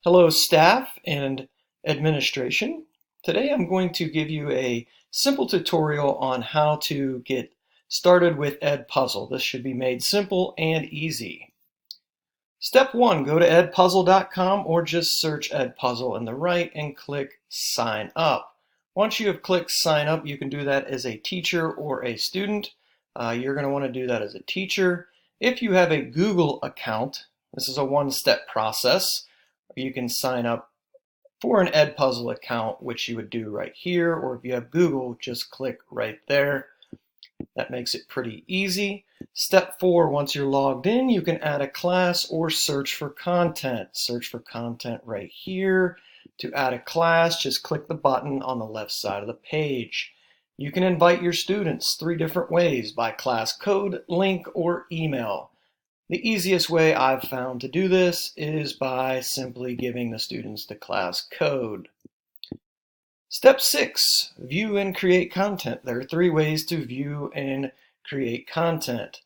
Hello staff and administration. Today I'm going to give you a simple tutorial on how to get started with Edpuzzle. This should be made simple and easy. Step 1, go to edpuzzle.com or just search Edpuzzle in the right and click sign up. Once you have clicked sign up, you can do that as a teacher or a student. You're going to want to do that as a teacher. If you have a Google account, this is a one-step process. You can sign up for an Edpuzzle account, which you would do right here, or if you have Google, just click right there. That makes it pretty easy. Step 4, once you're logged in, you can add a class or search for content. Search for content right here. To add a class, just click the button on the left side of the page. You can invite your students 3 different ways: by class code, link, or email. The easiest way I've found to do this is by simply giving the students the class code. Step 6, view and create content. There are 3 ways to view and create content.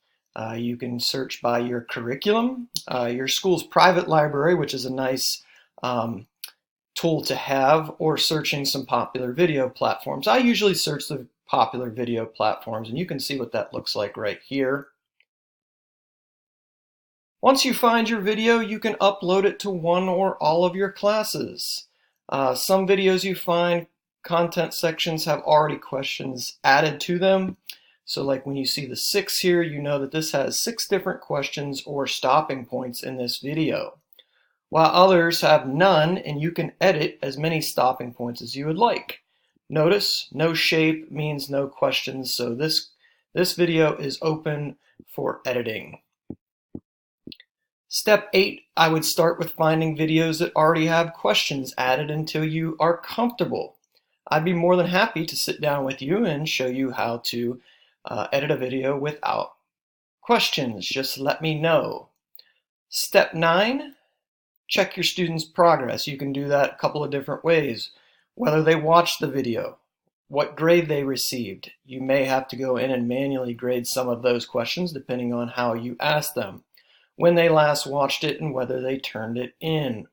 You can search by your curriculum, your school's private library, which is a nice tool to have, or searching some popular video platforms. I usually search the popular video platforms, and you can see what that looks like right here. Once you find your video, you can upload it to one or all of your classes. Some videos you find, content sections have already questions added to them. So like when you see the 6 here, you know that this has 6 different questions or stopping points in this video, while others have none, and you can edit as many stopping points as you would like. Notice no shape means no questions, so this video is open for editing. Step 8, I would start with finding videos that already have questions added until you are comfortable. I'd be more than happy to sit down with you and show you how to edit a video without questions. Just let me know. Step 9, check your students' progress. You can do that a couple of different ways. Whether they watched the video, what grade they received. You may have to go in and manually grade some of those questions depending on how you ask them, when they last watched it, and whether they turned it in.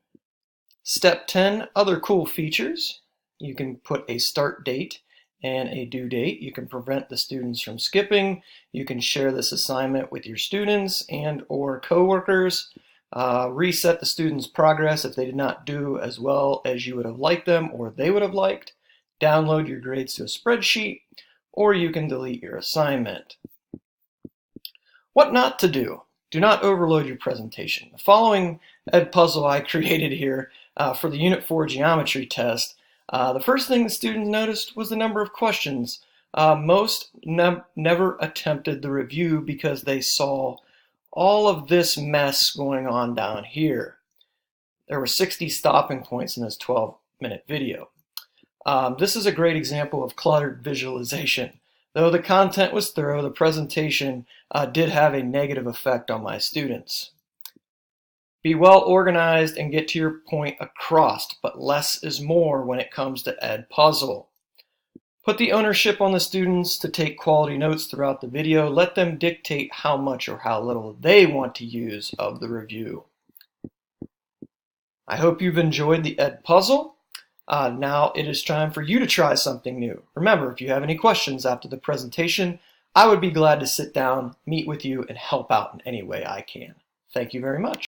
Step 10, other cool features. You can put a start date and a due date. You can prevent the students from skipping. You can share this assignment with your students and or coworkers. Reset the students' progress if they did not do as well as you would have liked them or they would have liked. Download your grades to a spreadsheet, or you can delete your assignment. What not to do. Do not overload your presentation. The following Edpuzzle I created here for the Unit 4 geometry test, the first thing the students noticed was the number of questions. Most never attempted the review because they saw all of this mess going on down here. There were 60 stopping points in this 12-minute video. This is a great example of cluttered visualization. Though the content was thorough, the presentation did have a negative effect on my students. Be well organized and get to your point across, but less is more when it comes to Edpuzzle. Put the ownership on the students to take quality notes throughout the video. Let them dictate how much or how little they want to use of the review. I hope you've enjoyed the Edpuzzle. Now it is time for you to try something new. Remember, if you have any questions after the presentation, I would be glad to sit down, meet with you, and help out in any way I can. Thank you very much.